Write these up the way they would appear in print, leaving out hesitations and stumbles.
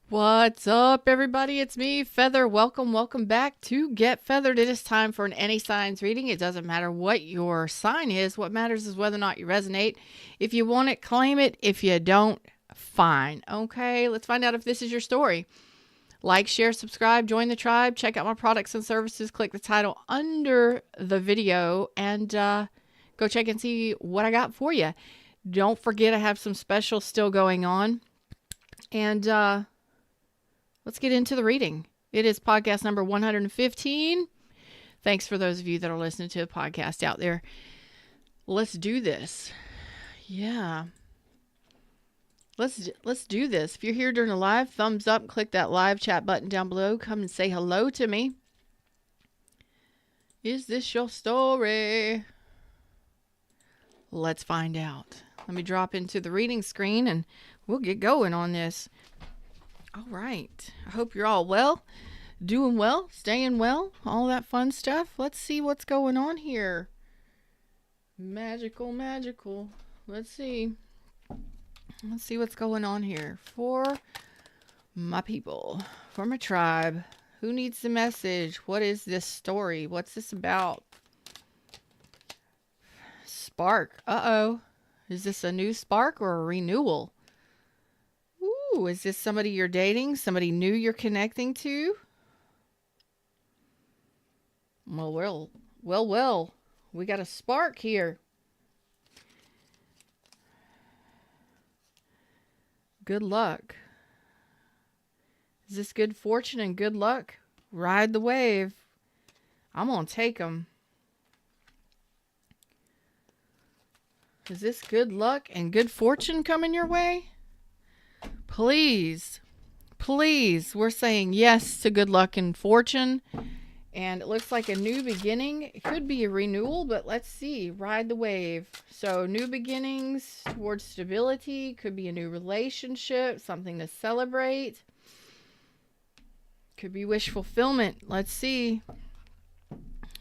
What's up, everybody? It's me, Feather. Welcome back to Get Feathered. It is time for an any signs reading. It doesn't matter what your sign is. What matters is whether or not you resonate. If you want it, claim it. If you don't, fine. Okay, let's find out if this is your story. Like, share, subscribe, join the tribe, check out my products and services. Click the title under the video and go check and see what I got for you. Don't forget, I have some specials still going on. And let's get into the reading. It is podcast number 115. Thanks for those of you that are listening to a podcast out there. Let's do this. Yeah. Let's do this. If you're here during the live, thumbs up, click that live chat button down below. Come and say hello to me. Is this your story? Let's find out. Let me drop into the reading screen and we'll get going on this. All right. I hope you're all well, doing well, staying well, all that fun stuff. Let's see what's going on here. Magical. Let's see. Let's see what's going on here for my people, for my tribe. Who needs the message? What is this story? What's this about? Spark. Uh-oh. Is this a new spark or a renewal? Ooh, is this somebody you're dating? Somebody new you're connecting to? Well. We got a spark here. Good luck. Is this good fortune and good luck? Ride the wave. I'm going to take them. Is this good luck and good fortune coming your way? Please, we're saying yes to good luck and fortune. And it looks like a new beginning. It could be a renewal, but let's see. Ride the wave. So new beginnings towards stability. Could be a new relationship, something to celebrate. Could be wish fulfillment. Let's see.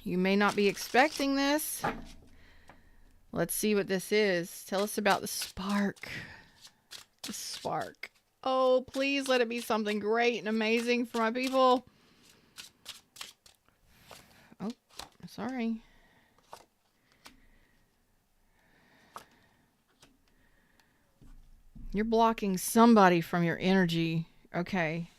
You may not be expecting this. Let's see what this is. Tell us about the spark. The spark. Oh, please let it be something great and amazing for my people. Oh, sorry. You're blocking somebody from your energy. Okay.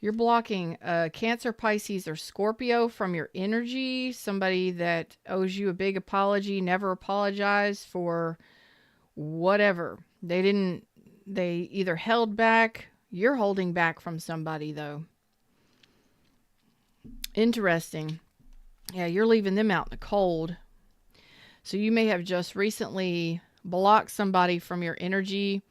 You're blocking Cancer, Pisces, or Scorpio from your energy. Somebody that owes you a big apology. Never apologize for whatever. They either held back. You're holding back from somebody, though. Interesting. Yeah, you're leaving them out in the cold. So you may have just recently blocked somebody from your energy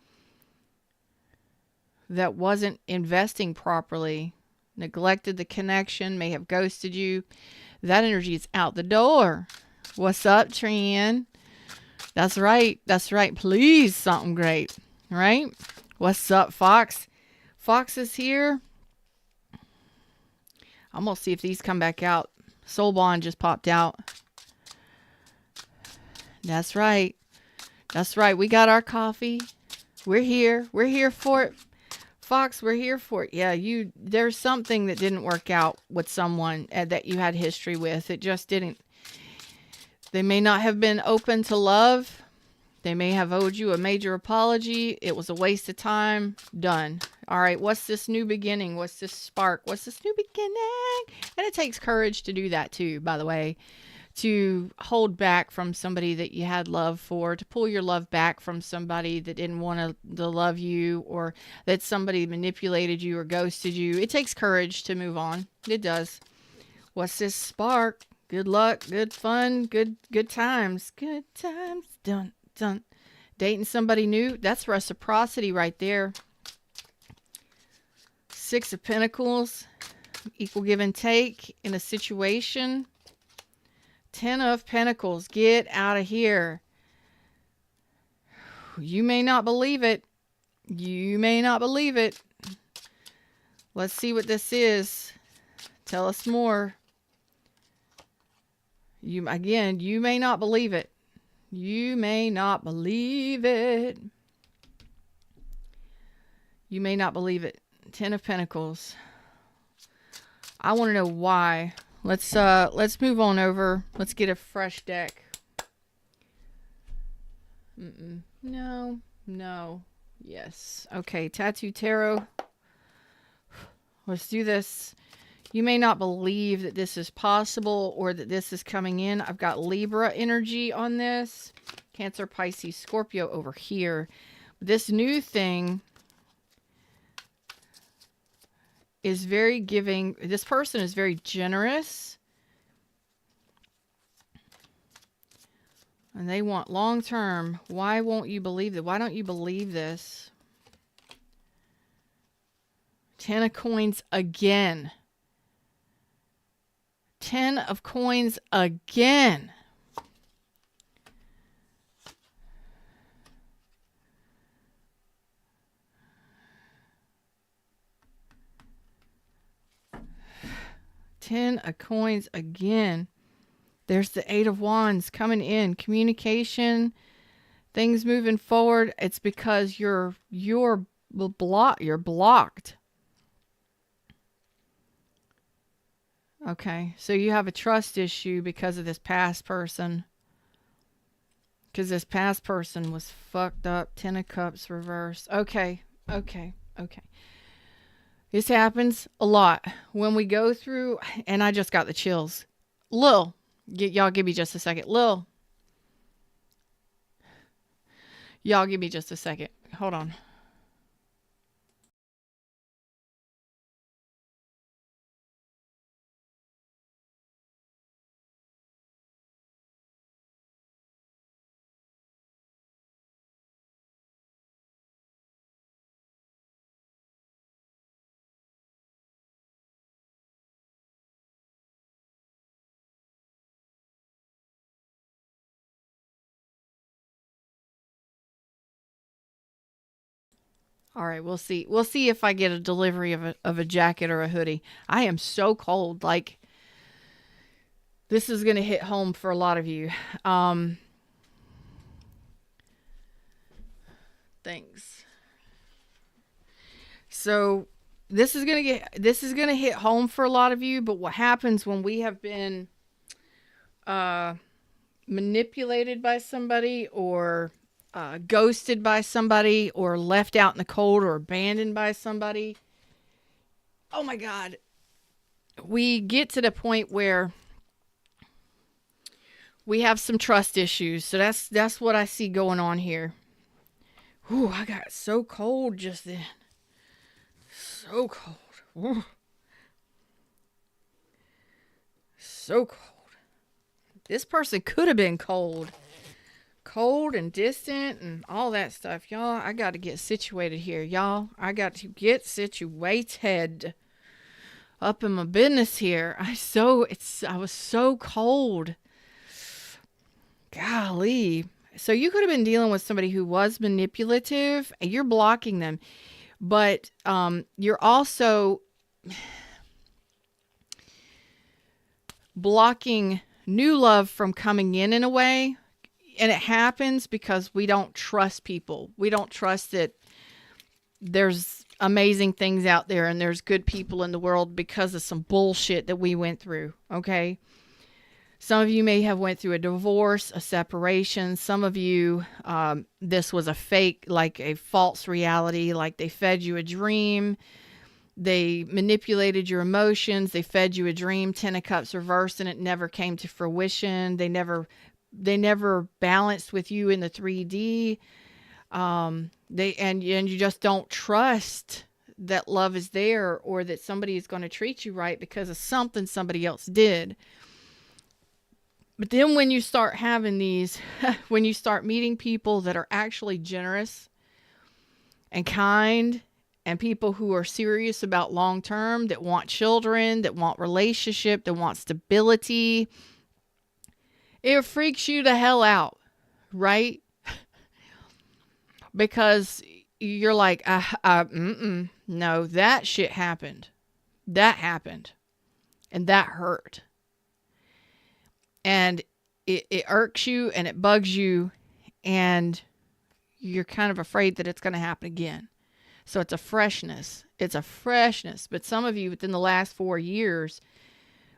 that wasn't investing properly, neglected the connection, may have ghosted you. That energy is out the door. What's up, Tran? That's right. Please, something great, right? What's up, Fox? Fox is here. I'm going to see if these come back out. Soul Bond just popped out. That's right. We got our coffee. We're here. We're here for it. Fox, we're here for it. Yeah, there's something that didn't work out with someone that you had history with. It just didn't. They may not have been open to love. They may have owed you a major apology. It was a waste of time. Done. All right, what's this new beginning? What's this spark? What's this new beginning? And it takes courage to do that too, by the way. To hold back from somebody that you had love for, to pull your love back from somebody that didn't want to love you, or that somebody manipulated you or ghosted you. It takes courage to move on. It does. What's this spark? Good luck, good fun, good times. Good times. Dun. Dating somebody new. That's reciprocity right there. Six of Pentacles. Equal give and take in a situation. 10 of Pentacles. Get out of here. You may not believe it. Let's see what this is. Tell us more. You may not believe it. You may not believe it. You may not believe it. 10 of Pentacles. I want to know why. Let's move on over. Let's get a fresh deck. No. No. Yes. Okay, Tattoo Tarot. Let's do this. You may not believe that this is possible or that this is coming in. I've got Libra energy on this. Cancer, Pisces, Scorpio over here. This new thing is very giving. This person is very generous. And they want long term. Why won't you believe that? Why don't you believe this? 10 of Coins again. 10 of Coins again. Ten of Coins again. There's the Eight of Wands coming in. Communication, things moving forward. It's because you're blocked. Okay, so you have a trust issue because of this past person. Because this past person was fucked up. 10 of Cups reversed. Okay. This happens a lot when we go through, and I just got the chills. Lil, y'all give me just a second. Lil, y'all give me just a second. Hold on. All right, we'll see. We'll see if I get a delivery of a jacket or a hoodie. I am so cold. Like, this is going to hit home for a lot of you. Thanks. So this is going to hit home for a lot of you, but what happens when we have been manipulated by somebody or ghosted by somebody or left out in the cold or abandoned by somebody. Oh my God. We get to the point where we have some trust issues. So that's what I see going on here. Ooh, I got so cold just then. So cold. Ooh. So cold. This person could have been cold. Cold and distant and all that stuff. Y'all, I got to get situated here. Y'all, I got to get situated up in my business here. I was so cold. Golly. So you could have been dealing with somebody who was manipulative and you're blocking them. But you're also blocking new love from coming in a way. And it happens because we don't trust people. We don't trust that there's amazing things out there and there's good people in the world because of some bullshit that we went through. Okay. Some of you may have went through a divorce, a separation. Some of you, this was a fake, like a false reality, like they fed you a dream. They manipulated your emotions. They fed you a dream, 10 of Cups reversed, and it never came to fruition. They never balanced with you in the 3D. And you just don't trust that love is there or that somebody is going to treat you right because of something somebody else did. But then when you start having these, when you start meeting people that are actually generous and kind and people who are serious about long term, that want children, that want relationship, that want stability, it freaks you the hell out, right? Because you're like, no, that shit happened. That happened. And that hurt. And it irks you and it bugs you. And you're kind of afraid that it's going to happen again. So it's a freshness. It's a freshness. But some of you within the last 4 years,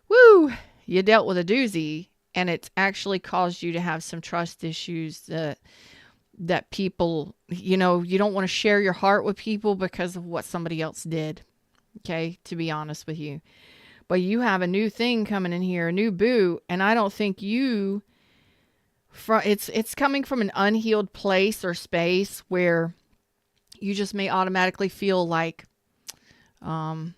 woo, you dealt with a doozy, and it's actually caused you to have some trust issues that people, you don't want to share your heart with people because of what somebody else did. Okay, to be honest with you. But you have a new thing coming in here, a new boo, and I don't think it's coming from an unhealed place or space where you just may automatically feel like it's not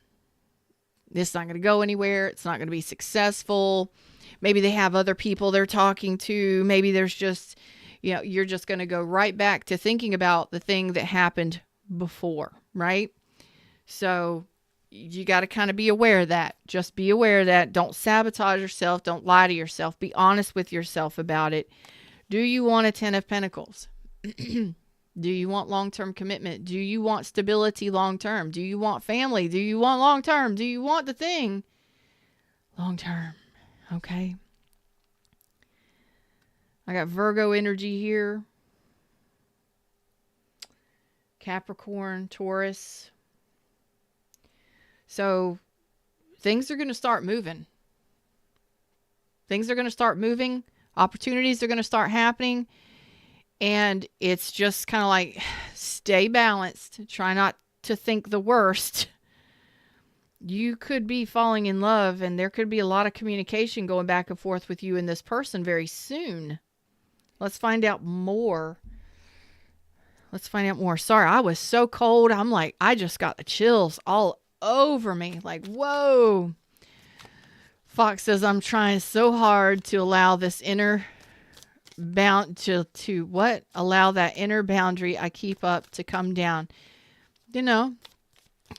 going to go anywhere. It's not going to be successful. Maybe they have other people they're talking to. Maybe there's just, you're just going to go right back to thinking about the thing that happened before, right? So you got to kind of be aware of that. Just be aware of that. Don't sabotage yourself. Don't lie to yourself. Be honest with yourself about it. Do you want a 10 of Pentacles? Do you want long-term commitment? Do you want stability long-term? Do you want family? Do you want long-term? Do you want the thing long-term? Okay. I got Virgo energy here. Capricorn, Taurus. So things are going to start moving. Things are going to start moving. Opportunities are going to start happening. And it's just kind of like, stay balanced. Try not to think the worst. You could be falling in love, and there could be a lot of communication going back and forth with you and this person very soon. Let's find out more. Sorry, I was so cold. I'm like, I just got the chills all over me. Like, whoa. Fox says, I'm trying so hard to allow this inner allow that inner boundary I keep up to come down.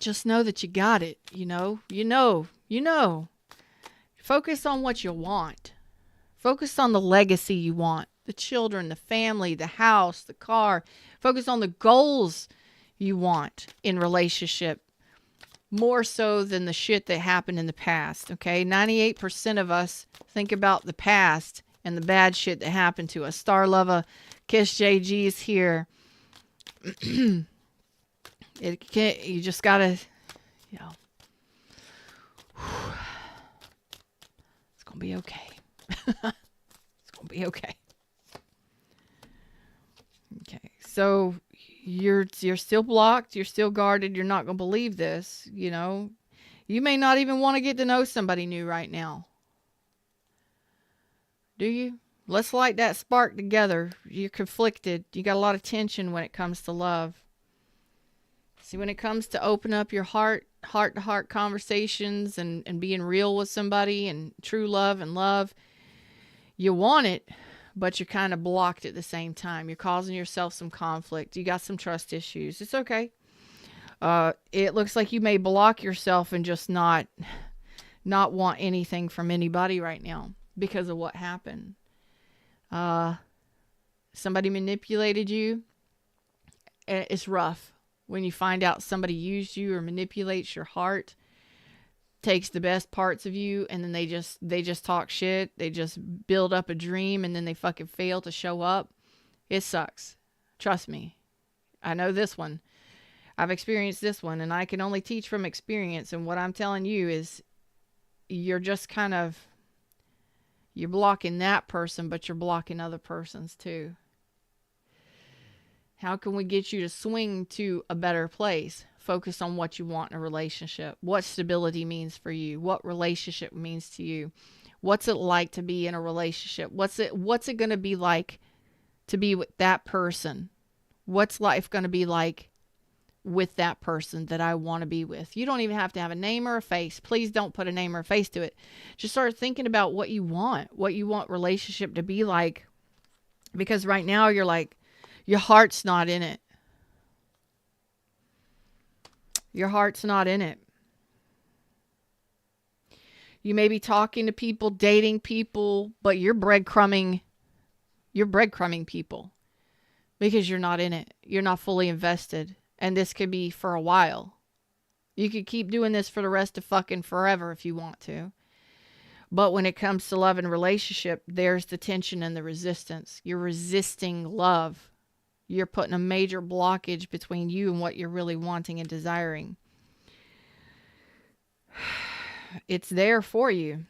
Just know that you got it. You know. Focus on what you want. Focus on the legacy you want. The children, the family, the house, the car. Focus on the goals you want in relationship. More so than the shit that happened in the past. Okay. 98% of us think about the past and the bad shit that happened to us. Star Lover, Kiss JG's here. You just gotta, it's gonna be okay. It's gonna be okay. Okay, so you're still blocked. You're still guarded. You're not gonna believe this. You may not even want to get to know somebody new right now. Do you? Let's light that spark together. You're conflicted. You got a lot of tension when it comes to love. See, when it comes to open up your heart-to-heart conversations and being real with somebody and true love and love, you want it, but you're kind of blocked at the same time. You're causing yourself some conflict. You got some trust issues. It's okay. It looks like you may block yourself and just not want anything from anybody right now because of what happened. Somebody manipulated you. It's rough when you find out somebody used you or manipulates your heart, takes the best parts of you, and then they just talk shit. They just build up a dream and then they fucking fail to show up. It sucks. Trust me. I know this one. I've experienced this one, and I can only teach from experience. And what I'm telling you is you're just you're blocking that person, but you're blocking other persons too. How can we get you to swing to a better place? Focus on what you want in a relationship. What stability means for you. What relationship means to you. What's it like to be in a relationship? What's it going to be like to be with that person? What's life going to be like with that person that I want to be with? You don't even have to have a name or a face. Please don't put a name or a face to it. Just start thinking about what you want relationship to be like. Because right now you're like, your heart's not in it. Your heart's not in it. You may be talking to people, dating people, but you're breadcrumbing people because you're not in it. You're not fully invested. And this could be for a while. You could keep doing this for the rest of fucking forever if you want to. But when it comes to love and relationship, there's the tension and the resistance. You're resisting love. You're putting a major blockage between you and what you're really wanting and desiring. It's there for you.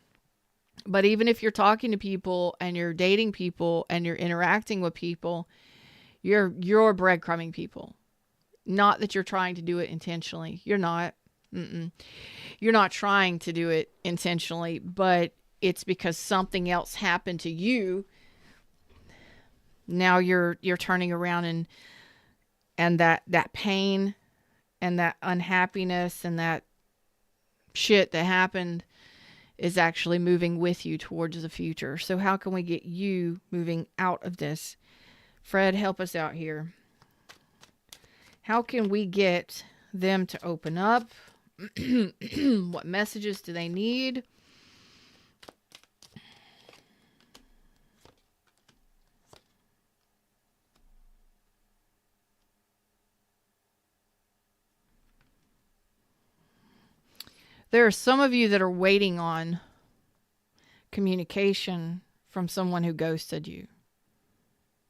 But even if you're talking to people and you're dating people and you're interacting with people, you're breadcrumbing people. Not that you're trying to do it intentionally. You're not. You're not trying to do it intentionally, but it's because something else happened to you. Now you're turning around and that pain and that unhappiness and that shit that happened is actually moving with you towards the future. So how can we get you moving out of this? Fred, help us out here. How can we get them to open up? What messages do they need? There are some of you that are waiting on communication from someone who ghosted you.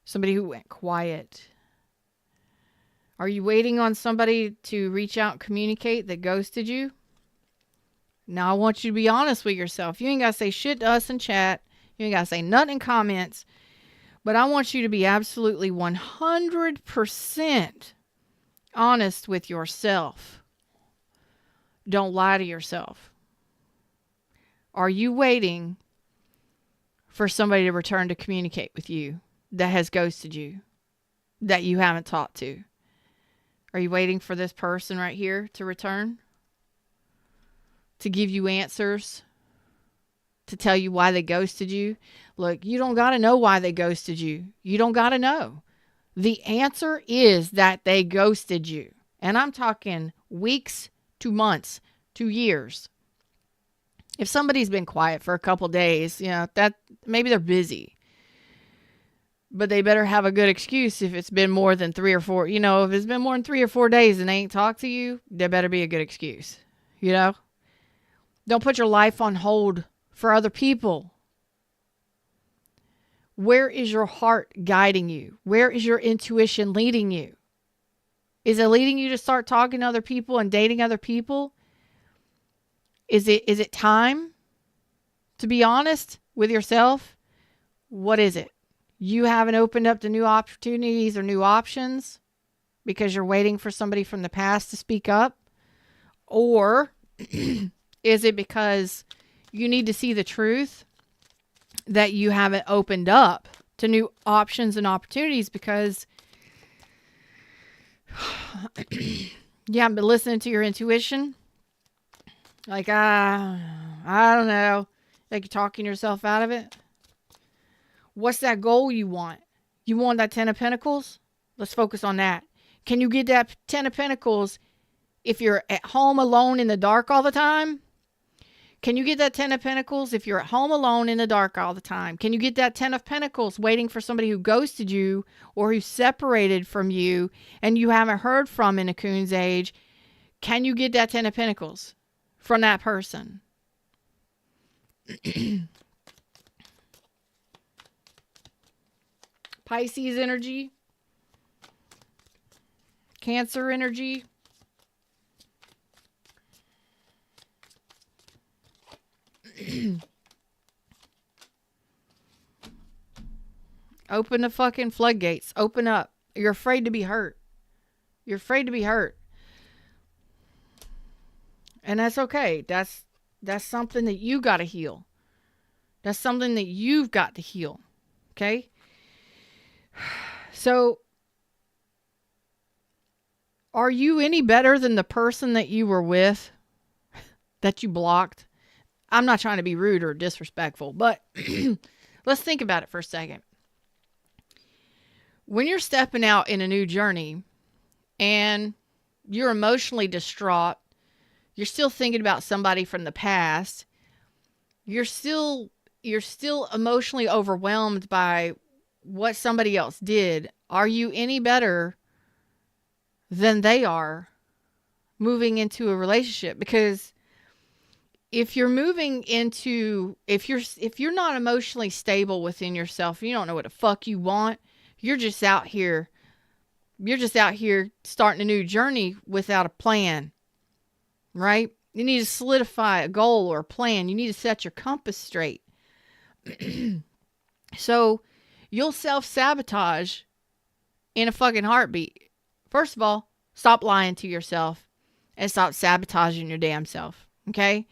Somebody who went quiet. Are you waiting on somebody to reach out and communicate that ghosted you? Now, I want you to be honest with yourself. You ain't got to say shit to us in chat. You ain't got to say nothing in comments. But I want you to be absolutely 100% honest with yourself. Don't lie to yourself. Are you waiting for somebody to return to communicate with you that has ghosted you, that you haven't talked to? Are you waiting for this person right here to return? To give you answers? To tell you why they ghosted you? Look, you don't got to know why they ghosted you. You don't got to know. The answer is that they ghosted you. And I'm talking weeks to months to years. If somebody's been quiet for a couple days, that maybe they're busy. But they better have a good excuse if it's been more than 3 or 4. If it's been more than 3 or 4 days and they ain't talked to you, there better be a good excuse. Don't put your life on hold for other people. Where is your heart guiding you? Where is your intuition leading you? Is it leading you to start talking to other people and dating other people? Is it time to be honest with yourself? What is it? You haven't opened up to new opportunities or new options because you're waiting for somebody from the past to speak up? Or is it because you need to see the truth that you haven't opened up to new options and opportunities because you haven't been listening to your intuition? Like, I don't know. Like you're talking yourself out of it. What's that goal you want? You want that 10 of Pentacles? Let's focus on that. Can you get that 10 of Pentacles if you're at home alone in the dark all the time? Can you get that 10 of Pentacles if you're at home alone in the dark all the time? Can you get that 10 of Pentacles waiting for somebody who ghosted you or who separated from you and you haven't heard from in a coon's age? Can you get that 10 of Pentacles from that person? Pisces energy. Cancer energy. Open the fucking floodgates. Open up. You're afraid to be hurt. You're afraid to be hurt. And that's okay. That's something that you got to heal. That's something that you've got to heal. Okay? So, are you any better than the person that you were with that you blocked? I'm not trying to be rude or disrespectful, but let's think about it for a second. When you're stepping out in a new journey and you're emotionally distraught, you're still thinking about somebody from the past, you're still emotionally overwhelmed by what somebody else did. Are you any better than they are moving into a relationship? Because if you're if you're not emotionally stable within yourself, you don't know what the fuck you want, you're just out here You're just out here starting a new journey without a plan, right? You need to solidify a goal or a plan. You need to set your compass straight. So you'll self-sabotage in a fucking heartbeat. First of all, stop lying to yourself and stop sabotaging your damn self. Okay?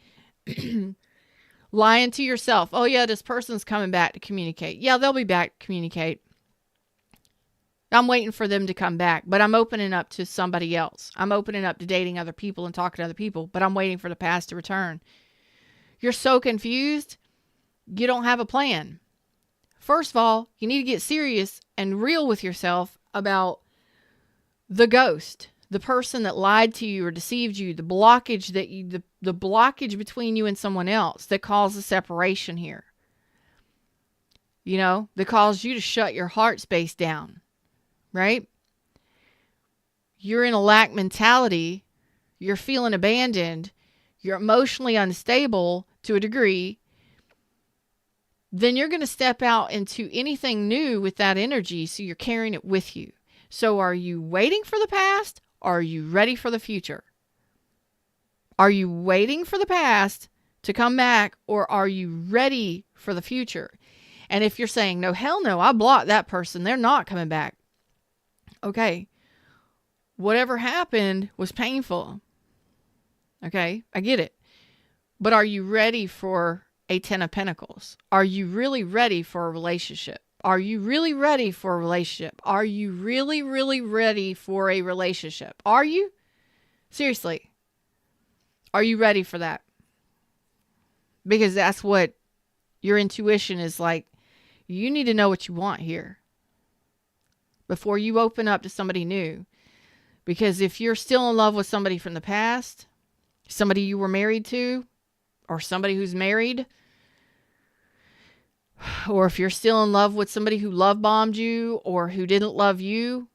Lying to yourself. Oh, yeah, this person's coming back to communicate. Yeah, they'll be back to communicate. I'm waiting for them to come back, but I'm opening up to somebody else. I'm opening up to dating other people and talking to other people, but I'm waiting for the past to return. You're so confused, you don't have a plan. First of all, you need to get serious and real with yourself about the ghost, the person that lied to you or deceived you, the blockage that the blockage between you and someone else that caused the separation here. You know, that caused you to shut your heart space down, right? You're in a lack mentality. You're feeling abandoned. You're emotionally unstable to a degree. Then you're going to step out into anything new with that energy, so you're carrying it with you. So are you waiting for the past, or are you ready for the future? Are you waiting for the past to come back, or are you ready for the future? And if you're saying, no, hell no, I blocked that person, they're not coming back. Okay, whatever happened was painful. Okay, I get it. But are you ready for a 10 of Pentacles? Are you really ready for a relationship? Are you really ready for a relationship? Are you really, really ready for a relationship? Are you? Seriously. Are you ready for that? Because that's what your intuition is like. You need to know what you want here before you open up to somebody new. Because if you're still in love with somebody from the past, somebody you were married to, or somebody who's married, or if you're still in love with somebody who love bombed you or who didn't love you,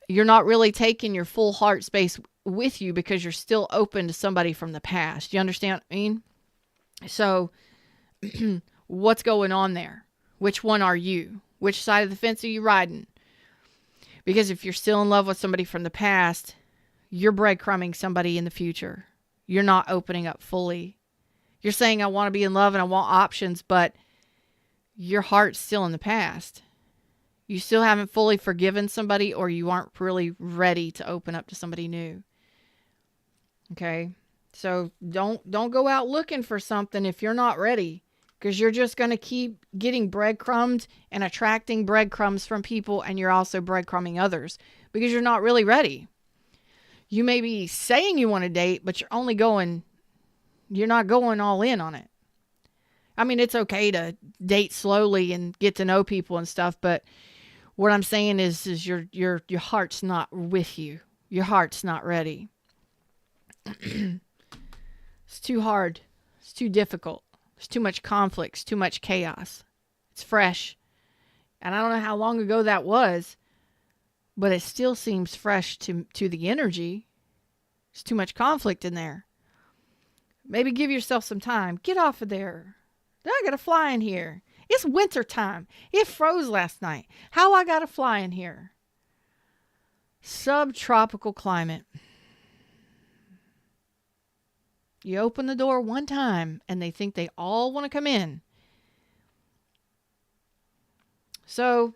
you're not really taking your full heart space with you because you're still open to somebody from the past. You understand what I mean? So what's going on there? Which one are you? Which side of the fence are you riding? Because if you're still in love with somebody from the past, you're breadcrumbing somebody in the future. You're not opening up fully. You're saying, I want to be in love and I want options, but your heart's still in the past. You still haven't fully forgiven somebody, or you aren't really ready to open up to somebody new. Okay? So don't go out looking for something if you're not ready, because you're just going to keep getting breadcrumbed and attracting breadcrumbs from people, and you're also breadcrumbing others because you're not really ready. You may be saying you want to date, but you're not going all in on it. I mean, it's okay to date slowly and get to know people and stuff, but what I'm saying is your heart's not with you. Your heart's not ready. It's too hard. It's too difficult. There's too much conflict. It's too much chaos. It's fresh. And I don't know how long ago that was, but it still seems fresh to the energy. There's too much conflict in there. Maybe give yourself some time. Get off of there. I gotta fly in here. It's winter time. It froze last night. How I gotta fly in here? Subtropical climate. You open the door one time and they think they all want to come in. So,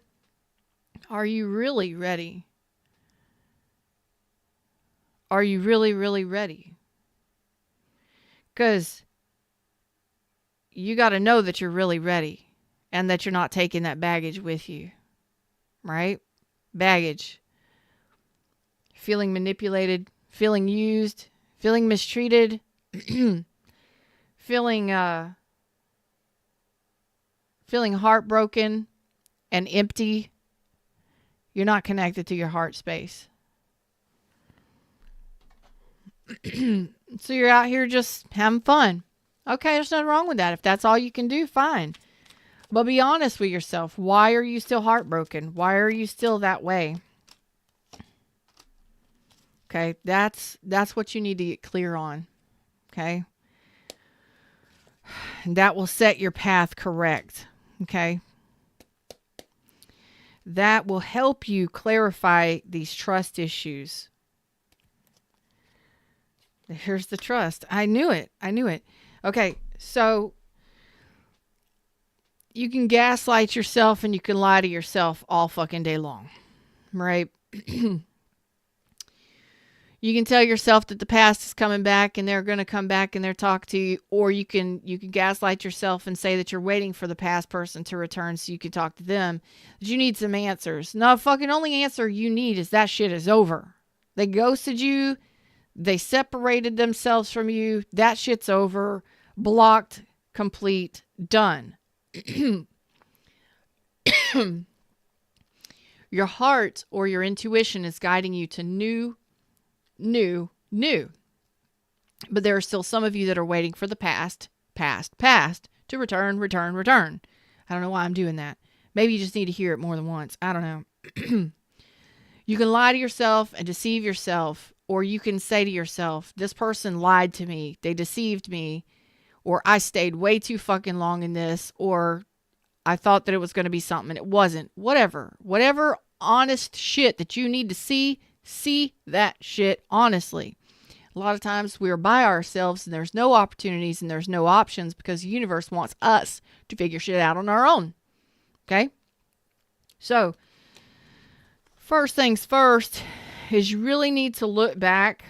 are you really ready? Are you really, really ready? Because you got to know that you're really ready and that you're not taking that baggage with you, right? Baggage. Feeling manipulated, feeling used, feeling mistreated, feeling heartbroken and empty. You're not connected to your heart space. So you're out here just having fun. Okay, there's nothing wrong with that. If that's all you can do, fine. But be honest with yourself. Why are you still heartbroken? Why are you still that way? Okay, that's what you need to get clear on. Okay? That will set your path correct. Okay? that will help you clarify these trust issues. Here's the trust. I knew it. Okay, so you can gaslight yourself and you can lie to yourself all fucking day long, right? You can tell yourself that the past is coming back and they're going to come back and they're talk to you, or you can gaslight yourself and say that you're waiting for the past person to return so you can talk to them. But you need some answers. No, fucking only answer you need is that shit is over. They ghosted you. They separated themselves from you. That shit's over. Blocked. Complete. Done. Your heart or your intuition is guiding you to new. But there are still some of you that are waiting for the past to return. I don't know why I'm doing that. Maybe you just need to hear it more than once. I don't know. You can lie to yourself and deceive yourself, or you can say to yourself, this person lied to me. They deceived me, or I stayed way too fucking long in this, or I thought that it was going to be something and it wasn't. Whatever honest shit that you need to see that shit honestly. A lot of times we're by ourselves and there's no opportunities and there's no options because the universe wants us to figure shit out on our own. Okay? So, first things first is you really need to look back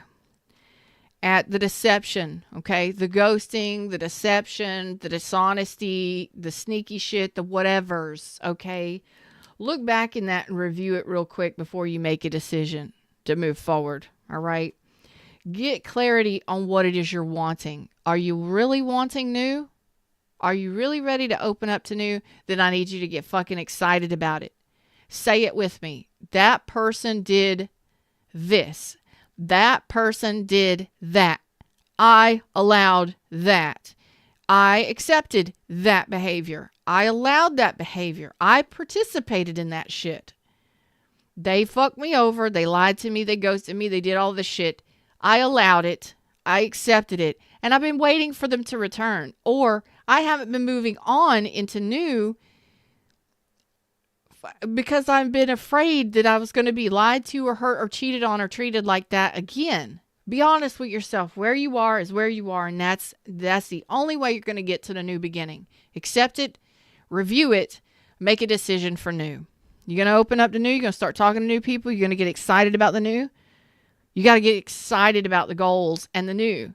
at the deception, okay? The ghosting, the deception, the dishonesty, the sneaky shit, the whatevers, okay? Look back in that and review it real quick before you make a decision to move forward, all right? Get clarity on what it is you're wanting. Are you really wanting new? Are you really ready to open up to new? Then I need you to get fucking excited about it. Say it with me. That person did this. That person did that. I allowed that. I accepted that behavior. I allowed that behavior. I participated in that shit. They fucked me over. They lied to me. They ghosted me. They did all this shit. I allowed it. I accepted it. And I've been waiting for them to return. Or I haven't been moving on into new because I've been afraid that I was going to be lied to or hurt or cheated on or treated like that again. Be honest with yourself. Where you are is where you are, and that's the only way you're going to get to the new beginning. Accept it, review it, make a decision for new. You're going to open up to new. You're going to start talking to new people. You're going to get excited about the new. You got to get excited about the goals and the new.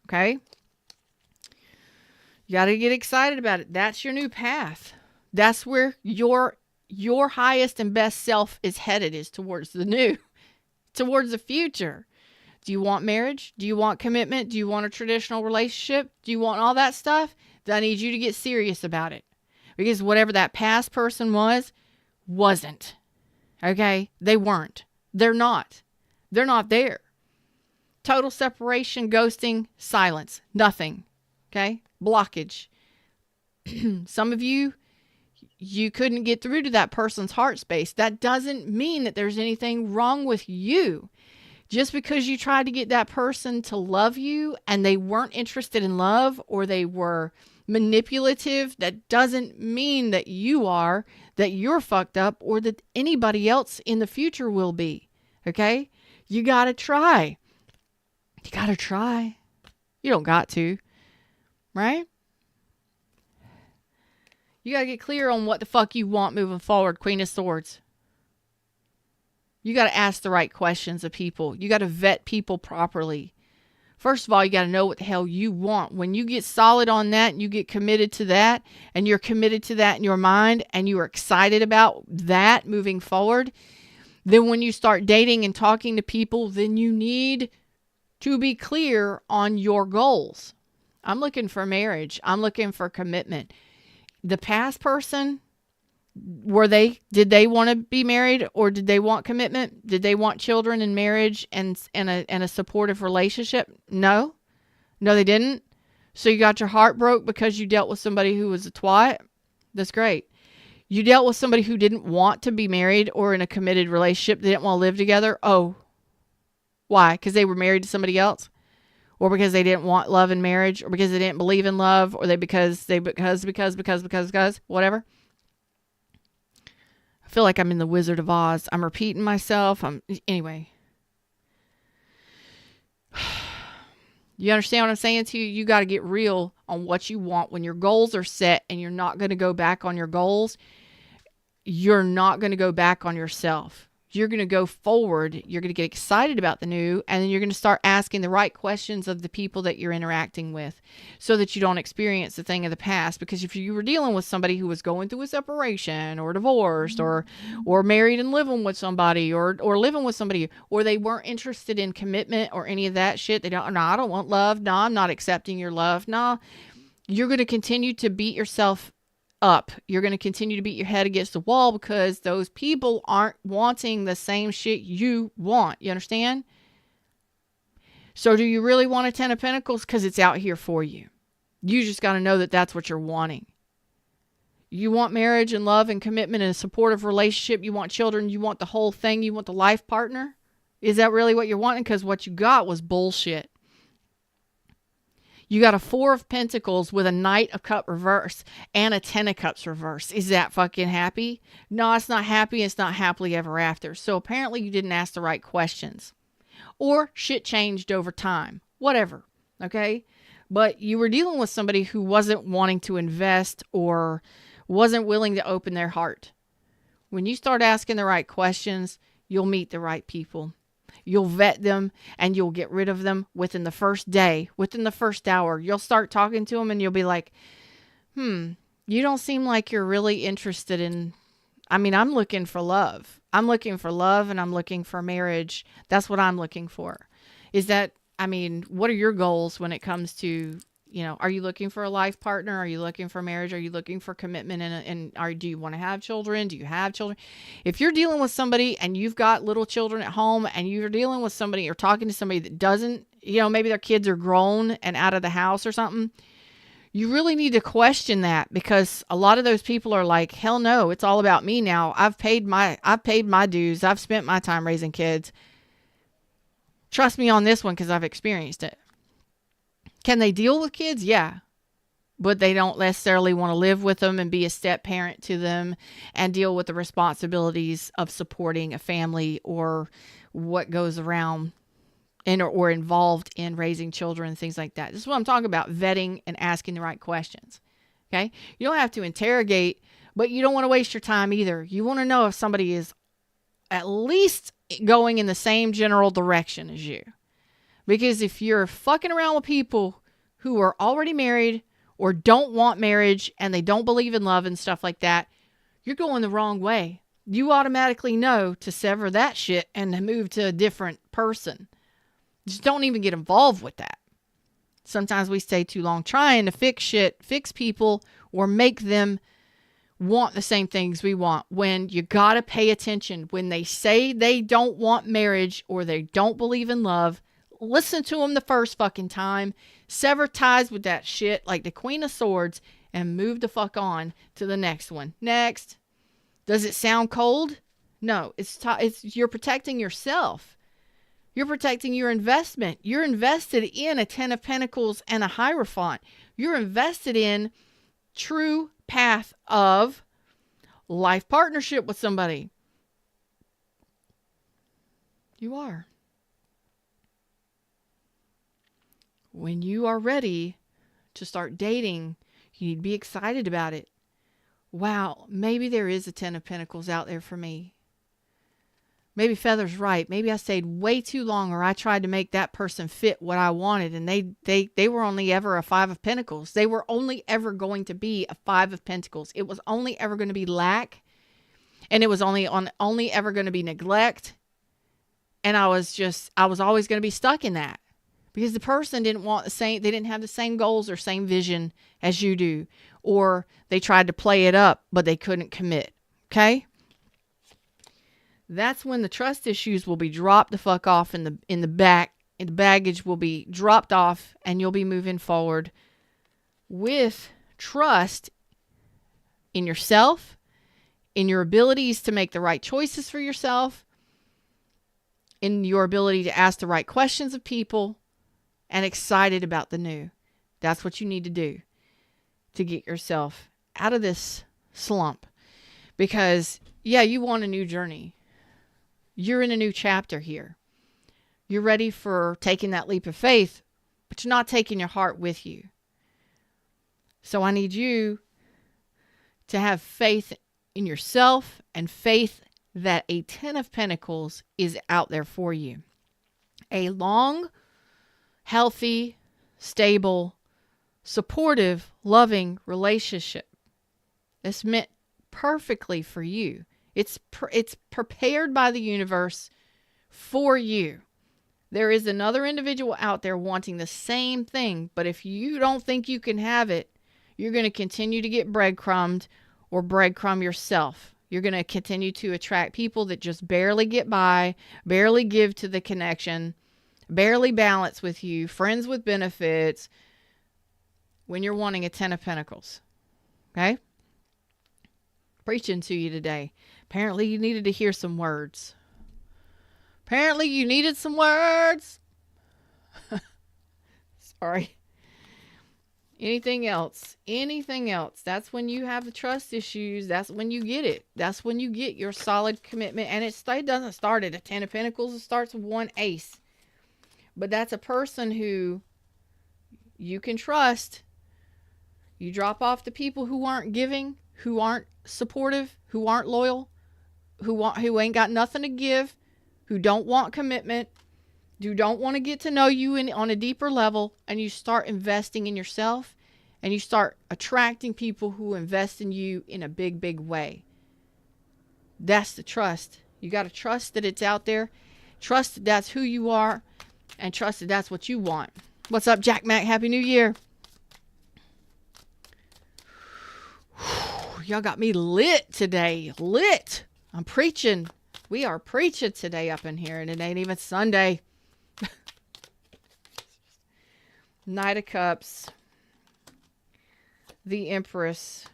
Okay? You got to get excited about it. That's your new path. That's where your highest and best self is headed, is towards the new, towards the future. Do you want marriage? Do you want commitment? Do you want a traditional relationship? Do you want all that stuff? Then I need you to get serious about it. Because whatever that past person wasn't. Okay? They weren't. They're not. They're not there. Total separation, ghosting, silence. Nothing. Okay? Blockage. Some of you couldn't get through to that person's heart space. That doesn't mean that there's anything wrong with you. Just because you tried to get that person to love you and they weren't interested in love, or they were manipulative, that doesn't mean that you're fucked up, or that anybody else in the future will be. Okay? You gotta try. You gotta try. You don't got to. Right? You gotta get clear on what the fuck you want moving forward, Queen of Swords. You got to ask the right questions of people. You got to vet people properly. First of all, you got to know what the hell you want. When you get solid on that and you get committed to that, and you're committed to that in your mind, and you are excited about that moving forward, then when you start dating and talking to people, then you need to be clear on your goals. I'm looking for marriage. I'm looking for commitment. The past person, did they want to be married, or did they want commitment? Did they want children and marriage and a supportive relationship? No, they didn't. So you got your heart broke because you dealt with somebody who was a twat. That's great. You dealt with somebody who didn't want to be married or in a committed relationship. They didn't want to live together. Oh, why? Because they were married to somebody else, or because they didn't want love and marriage, or because they didn't believe in love, or because whatever. feel like I'm in the Wizard of Oz. I'm repeating myself. Anyway. You understand what I'm saying to you? You got to get real on what you want. When your goals are set and you're not going to go back on your goals, you're not going to go back on yourself. You're going to go forward. You're going to get excited about the new, and then you're going to start asking the right questions of the people that you're interacting with so that you don't experience the thing of the past. Because if you were dealing with somebody who was going through a separation or divorced or married and living with somebody or living with somebody, or they weren't interested in commitment or any of that shit. They don't, no, I don't want love. No, I'm not accepting your love. No, you're going to continue to beat yourself up. You're going to continue to beat your head against the wall because those people aren't wanting the same shit you want. You understand? So do you really want a 10 of Pentacles? Because it's out here for you. You just got to know that that's what you're wanting. You want marriage and love and commitment and a supportive relationship. You want children. You want the whole thing. You want the life partner. Is that really what you're wanting? Because what you got was bullshit. You got a 4 of Pentacles with a Knight of Cups reverse and a 10 of Cups reverse. Is that fucking happy? No, it's not happy. It's not happily ever after. So apparently you didn't ask the right questions. Or shit changed over time. Whatever. Okay? But you were dealing with somebody who wasn't wanting to invest or wasn't willing to open their heart. When you start asking the right questions, you'll meet the right people. You'll vet them and you'll get rid of them within the first day, within the first hour. You'll start talking to them and you'll be like, you don't seem like you're really interested in, I'm looking for love. I'm looking for love and I'm looking for marriage. That's what I'm looking for. Is that, what are your goals when it comes to, are you looking for a life partner? Are you looking for marriage? Are you looking for commitment? Do you want to have children? Do you have children? If you're dealing with somebody and you've got little children at home and you're dealing with somebody or talking to somebody that doesn't, maybe their kids are grown and out of the house or something, you really need to question that, because a lot of those people are like, hell no, it's all about me now. I've paid my dues. I've spent my time raising kids. Trust me on this one because I've experienced it. Can they deal with kids? Yeah. But they don't necessarily want to live with them and be a step parent to them and deal with the responsibilities of supporting a family or what goes around or involved in raising children, things like that. This is what I'm talking about, vetting and asking the right questions. Okay? You don't have to interrogate, but you don't want to waste your time either. You want to know if somebody is at least going in the same general direction as you. Because if you're fucking around with people who are already married or don't want marriage and they don't believe in love and stuff like that, you're going the wrong way. You automatically know to sever that shit and move to a different person. Just don't even get involved with that. Sometimes we stay too long trying to fix shit, fix people, or make them want the same things we want. When you gotta pay attention. When they say they don't want marriage or they don't believe in love, listen to them the first fucking time. Sever ties with that shit like the Queen of Swords and move the fuck on to the next one. Next. Does it sound cold? No, it's you're protecting yourself. You're protecting your investment. You're invested in a 10 of Pentacles and a Hierophant. You're invested in true path of life partnership with somebody. You are. When you are ready to start dating, you need to be excited about it. Wow, maybe there is a 10 of Pentacles out there for me. Maybe Feather's right. Maybe I stayed way too long, or I tried to make that person fit what I wanted, and they were only ever a 5 of Pentacles. They were only ever going to be a 5 of Pentacles. It was only ever going to be lack, and it was only ever going to be neglect. And I was always going to be stuck in that. Because the person didn't they didn't have the same goals or same vision as you do. Or they tried to play it up, but they couldn't commit. Okay? That's when the trust issues will be dropped the fuck off in the back. And the baggage will be dropped off, and you'll be moving forward with trust in yourself, in your abilities to make the right choices for yourself, in your ability to ask the right questions of people, and excited about the new. That's what you need to do to get yourself out of this slump. Because Yeah, you want a new journey. You're in a new chapter here. You're ready for taking that leap of faith, but you're not taking your heart with you. So I need you to have faith in yourself and faith that a 10 of Pentacles is out there for you. A long, healthy, stable, supportive, loving relationship. It's meant perfectly for you. It's prepared by the universe for you. There is another individual out there wanting the same thing, but if you don't think you can have it, you're going to continue to get breadcrumbed or breadcrumb yourself. You're going to continue to attract people that just barely get by, barely give to the connection, barely balance with you, friends with benefits, when you're wanting a 10 of Pentacles. Okay? Preaching to you today. Apparently you needed to hear some words. Apparently you needed some words. Sorry. Anything else? Anything else? That's when you have the trust issues. That's when you get it. That's when you get your solid commitment. And it doesn't start at a 10 of Pentacles. It starts with one ace. But that's a person who you can trust. You drop off the people who aren't giving, who aren't supportive, who aren't loyal, who ain't got nothing to give, who don't want commitment, who don't want to get to know you on a deeper level, and you start investing in yourself, and you start attracting people who invest in you in a big, big way. That's the trust. You got to trust that it's out there, trust that that's who you are, and trust that that's what you want. What's up, Jack Mac? Happy New Year. Y'all got me lit today. Lit. I'm preaching. We are preaching today up in here, and it ain't even Sunday. Knight of Cups. The Empress.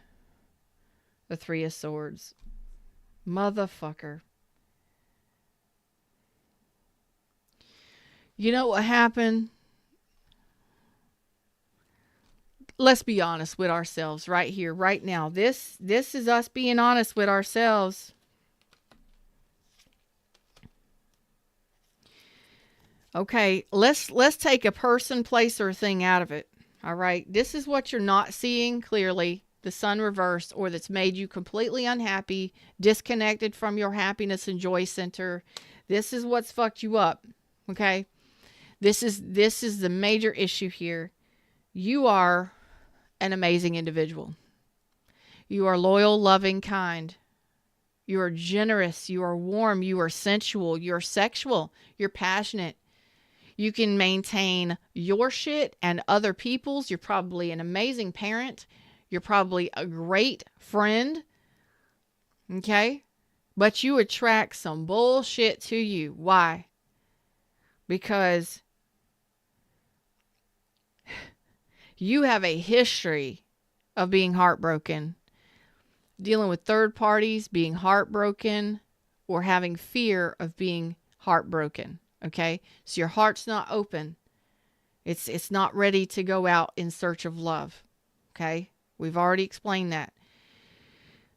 The Three of Swords. Motherfucker. You know what happened? Let's be honest with ourselves right here, right now. This is us being honest with ourselves. Okay, let's take a person, place, or thing out of it. All right, this is what you're not seeing clearly, the sun reversed, or that's made you completely unhappy, disconnected from your happiness and joy center. This is what's fucked you up. Okay, this is the major issue here. You are an amazing individual. You are loyal, loving, kind. You are generous. You are warm. You are sensual. You're sexual. You're passionate. You can maintain your shit and other people's. You're probably an amazing parent. You're probably a great friend. Okay? But you attract some bullshit to you. Why? Because you have a history of being heartbroken, dealing with third parties, being heartbroken, or having fear of being heartbroken. Okay? So your heart's not open. It's not ready to go out in search of love. Okay? We've already explained that.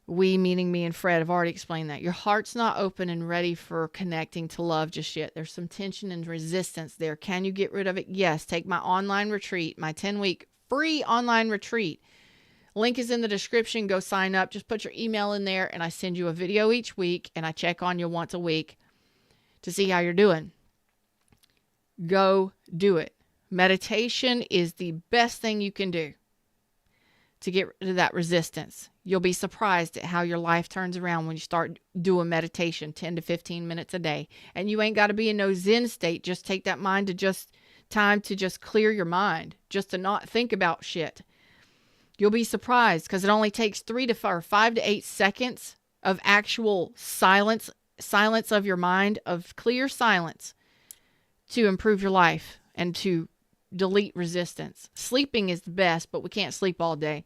We, meaning me and Fred, have already explained that. Your heart's not open and ready for connecting to love just yet. There's some tension and resistance there. Can you get rid of it? Yes. Take my online retreat, my 10-week free online retreat. Link is in the description. Go sign up. Just put your email in there, and I send you a video each week, and I check on you once a week to see how you're doing. Go do it. Meditation is the best thing you can do to get rid of that resistance. You'll be surprised at how your life turns around when you start doing meditation 10 to 15 minutes a day. And you ain't got to be in no Zen state. Just take that time to just clear your mind, just to not think about shit. You'll be surprised because it only takes 5 to 8 seconds of actual silence of your mind, of clear silence, to improve your life and to delete resistance. Sleeping is the best, but we can't sleep all day.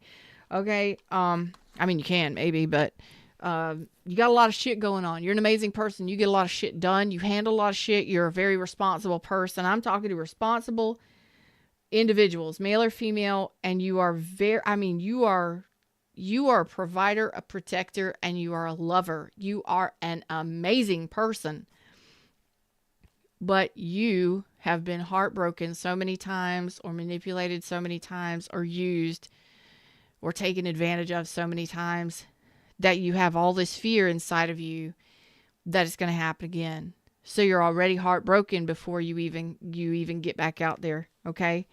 Okay. I mean, you can maybe, but you got a lot of shit going on. You're an amazing person. You get a lot of shit done. You handle a lot of shit. You're a very responsible person. I'm talking to responsible individuals, male or female, and you are You are a provider, a protector, and you are a lover. You are an amazing person. But you have been heartbroken so many times, or manipulated so many times, or used or taken advantage of so many times that you have all this fear inside of you that it's going to happen again. So you're already heartbroken before you even get back out there, okay?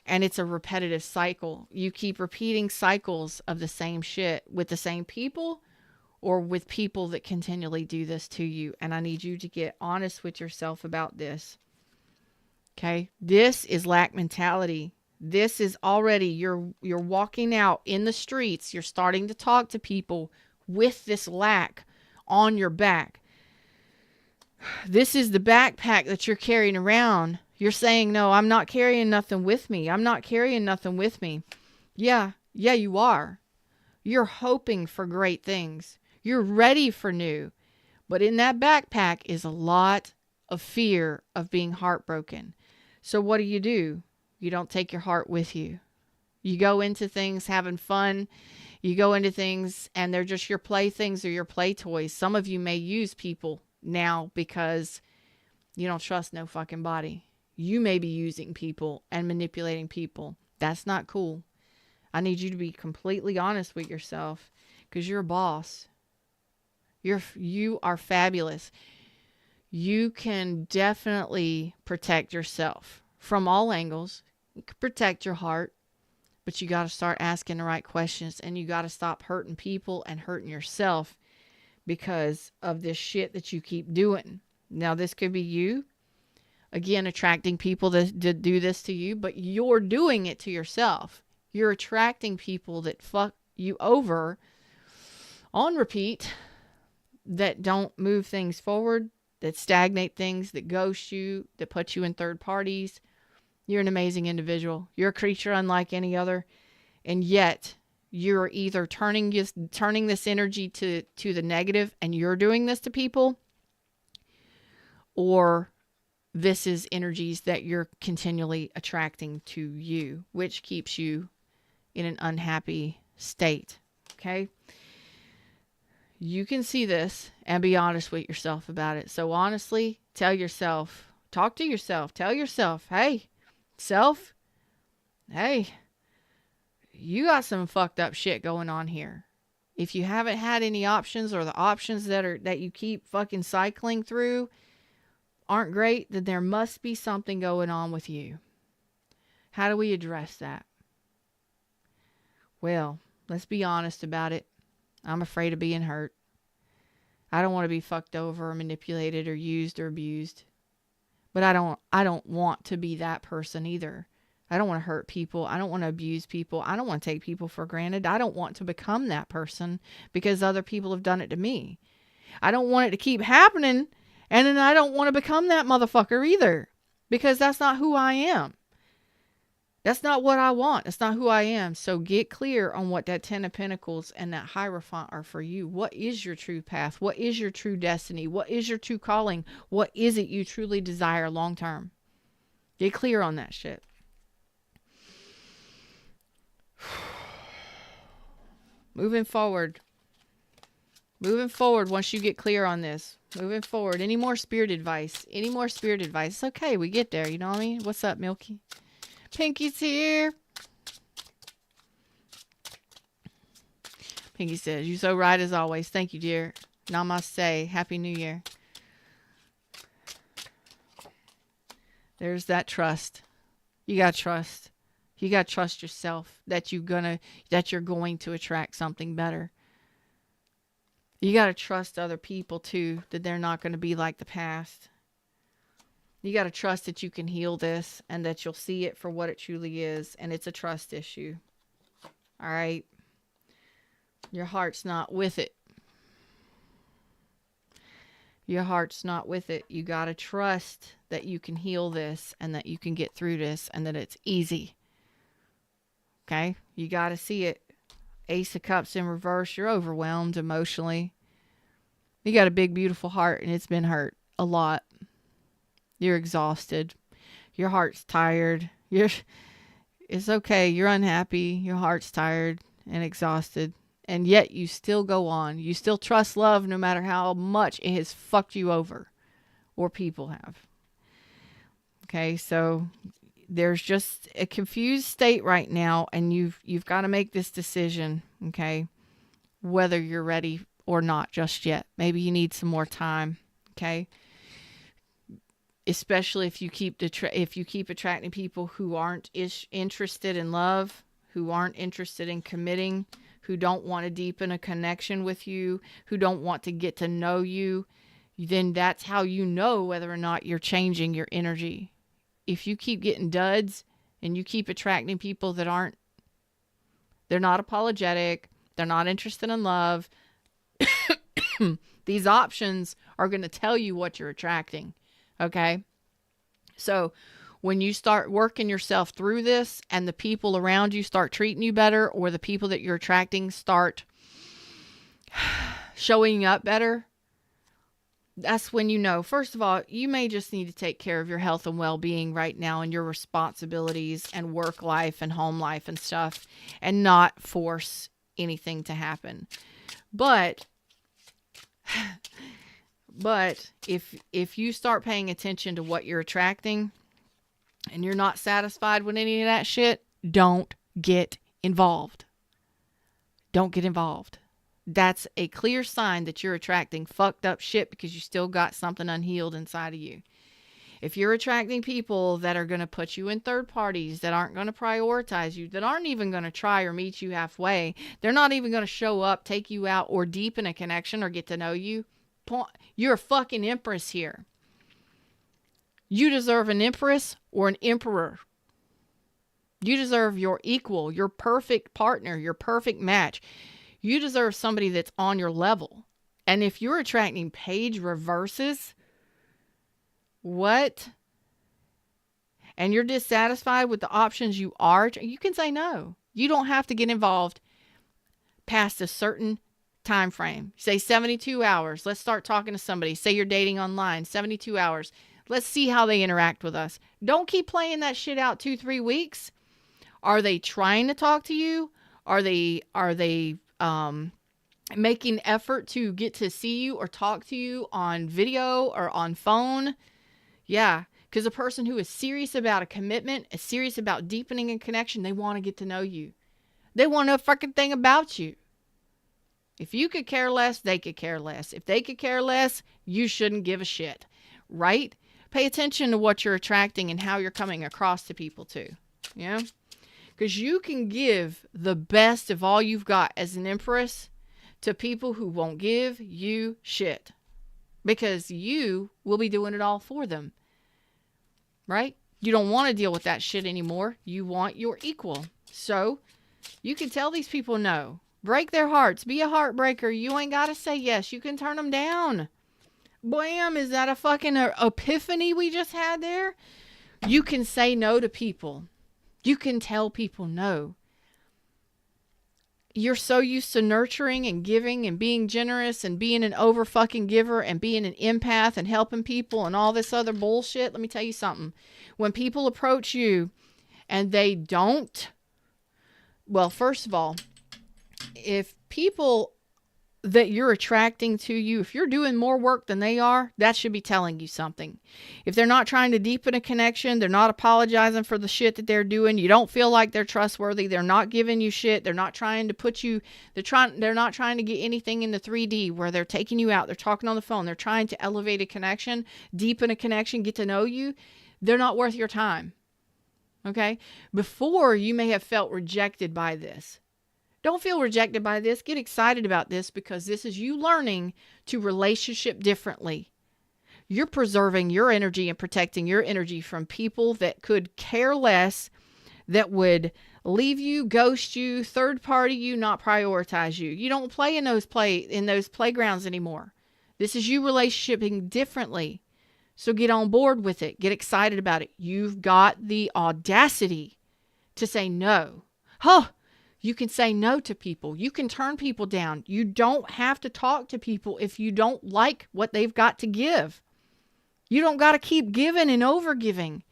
And it's a repetitive cycle. You keep repeating cycles of the same shit with the same people or with people that continually do this to you. And I need you to get honest with yourself about this. Okay? This is lack mentality. This is already you're walking out in the streets, you're starting to talk to people with this lack on your back. This is the backpack that you're carrying around. You're saying, no, I'm not carrying nothing with me. I'm not carrying nothing with me. Yeah, you are. You're hoping for great things. You're ready for new. But in that backpack is a lot of fear of being heartbroken. So what do? You don't take your heart with you. You go into things having fun. You go into things and they're just your playthings or your play toys. Some of you may use people now because you don't trust no fucking body. You may be using people and manipulating people. That's not cool. I need you to be completely honest with yourself because you're a boss. You are fabulous. You can definitely protect yourself from all angles. You can protect your heart, but you got to start asking the right questions and you got to stop hurting people and hurting yourself because of this shit that you keep doing. Now, this could be you, again, attracting people that do this to you, but you're doing it to yourself. You're attracting people that fuck you over on repeat, that don't move things forward, that stagnate things, that ghost you, that put you in third parties. You're an amazing individual. You're a creature unlike any other. And yet, you're either turning this energy to the negative and you're doing this to people, or this is energies that you're continually attracting to you, which keeps you in an unhappy state. Okay? You can see this and be honest with yourself about it. So honestly, tell yourself, talk to yourself, tell yourself, hey, self, hey, you got some fucked up shit going on here. If you haven't had any options, or the options that you keep fucking cycling through aren't great, then there must be something going on with you. How do we address that? Well, let's be honest about it. I'm afraid of being hurt. I don't want to be fucked over or manipulated or used or abused. But I don't want to be that person either. I don't want to hurt people. I don't want to abuse people. I don't want to take people for granted. I don't want to become that person because other people have done it to me. I don't want it to keep happening, and then I don't want to become that motherfucker either because that's not who I am. That's not what I want. That's not who I am. So get clear on what that 10 of Pentacles and that Hierophant are for you. What is your true path? What is your true destiny? What is your true calling? What is it you truly desire long term? Get clear on that shit. Moving forward, once you get clear on this, moving forward, any more spirit advice? It's okay. We get there. You know what I mean? What's up, Milky? Pinky's here. Pinky says, "You so right as always." Thank you, dear. Namaste. Happy New Year. There's that trust. You got to trust. You got to trust yourself that you're going to attract something better. You got to trust other people too, that they're not going to be like the past. You got to trust that you can heal this and that you'll see it for what it truly is. And it's a trust issue. All right. Your heart's not with it. Your heart's not with it. You got to trust that you can heal this and that you can get through this and that it's easy. Okay? You got to see it. Ace of Cups in reverse. You're overwhelmed emotionally. You got a big, beautiful heart and it's been hurt a lot. You're exhausted. Your heart's tired. It's okay. You're unhappy. Your heart's tired. and exhausted. And yet you still go on. You still trust love no matter how much it has fucked you over or people have. Okay, so there's just a confused state right now, and you've got to make this decision, okay? Whether you're ready or not just yet. Maybe you need some more time, okay? Especially if you keep attracting people who aren't interested in love, who aren't interested in committing, who don't want to deepen a connection with you, who don't want to get to know you, then that's how you know whether or not you're changing your energy. If you keep getting duds and you keep attracting people that they're not apologetic, they're not interested in love, these options are going to tell you what you're attracting. Okay? So when you start working yourself through this and the people around you start treating you better, or the people that you're attracting start showing up better, that's when you know. First of all, you may just need to take care of your health and well-being right now and your responsibilities and work life and home life and stuff, and not force anything to happen. But if you start paying attention to what you're attracting and you're not satisfied with any of that shit, don't get involved. Don't get involved. That's a clear sign that you're attracting fucked up shit because you still got something unhealed inside of you. If you're attracting people that are going to put you in third parties, that aren't going to prioritize you, that aren't even going to try or meet you halfway, they're not even going to show up, take you out, or deepen a connection or get to know you, you're a fucking empress here. You deserve an empress or an emperor. You deserve your equal, your perfect partner, your perfect match. You deserve somebody that's on your level. And if you're attracting page reverses, what? And you're dissatisfied with the options you can say no. You don't have to get involved past a certain time frame. Say 72 hours. Let's start talking to somebody. Say you're dating online. 72 hours. Let's see how they interact with us. Don't keep playing that shit out 2-3 weeks. Are they trying to talk to you? Are they making effort to get to see you or talk to you on video or on phone? Yeah, because a person who is serious about a commitment, is serious about deepening a connection, they want to get to know you. They want to know a fucking thing about you. If you could care less, they could care less. If they could care less, you shouldn't give a shit. Right? Pay attention to what you're attracting and how you're coming across to people too. Yeah? Because you can give the best of all you've got as an empress to people who won't give you shit. Because you will be doing it all for them. Right? You don't want to deal with that shit anymore. You want your equal. So, you can tell these people no. Break their hearts. Be a heartbreaker. You ain't got to say yes. You can turn them down. Blam, is that a fucking epiphany we just had there? You can say no to people. You can tell people no. You're so used to nurturing and giving and being generous and being an over fucking giver and being an empath and helping people and all this other bullshit. Let me tell you something. When people approach you and they don't, well, first of all, if people that you're attracting to you, if you're doing more work than they are, that should be telling you something. If they're not trying to deepen a connection, they're not apologizing for the shit that they're doing, you don't feel like they're trustworthy, they're not giving you shit, they're not trying to put you, they're not trying to get anything in the 3D where they're taking you out, they're talking on the phone, they're trying to elevate a connection, deepen a connection, get to know you, they're not worth your time. Okay? Before, you may have felt rejected by this. Don't feel rejected by this. Get excited about this because this is you learning to relationship differently. You're preserving your energy and protecting your energy from people that could care less, that would leave you, ghost you, third party you, not prioritize you. You don't play in those playgrounds anymore. This is you relationshiping differently. So get on board with it. Get excited about it. You've got the audacity to say no. Huh. You can say no to people. You can turn people down. You don't have to talk to people if you don't like what they've got to give. You don't got to keep giving and over giving.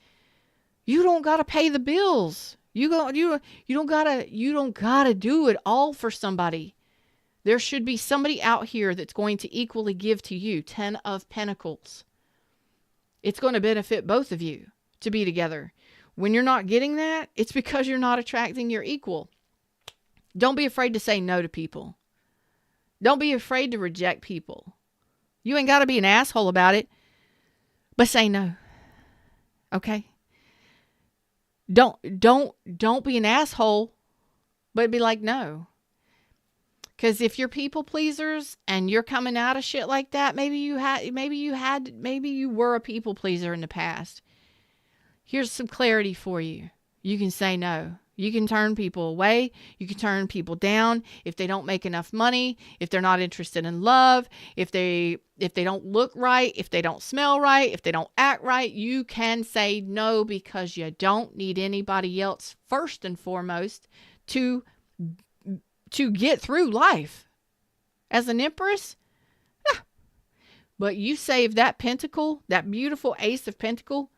You don't got to pay the bills. You don't gotta do it all for somebody. There should be somebody out here that's going to equally give to you. 10 of Pentacles. It's going to benefit both of you to be together. When you're not getting that, it's because you're not attracting your equal. Don't be afraid to say no to people. Don't be afraid to reject people. You ain't got to be an asshole about it, but say no. Okay? Don't be an asshole, but be like, no. Because if you're people pleasers and you're coming out of shit like that, maybe you were a people pleaser in the past. Here's some clarity for you. You can say no. You can turn people away. You can turn people down if they don't make enough money, if they're not interested in love, if they don't look right, if they don't smell right, if they don't act right. You can say no because you don't need anybody else first and foremost to get through life. As an empress, but you save that pentacle, that beautiful ace of pentacle,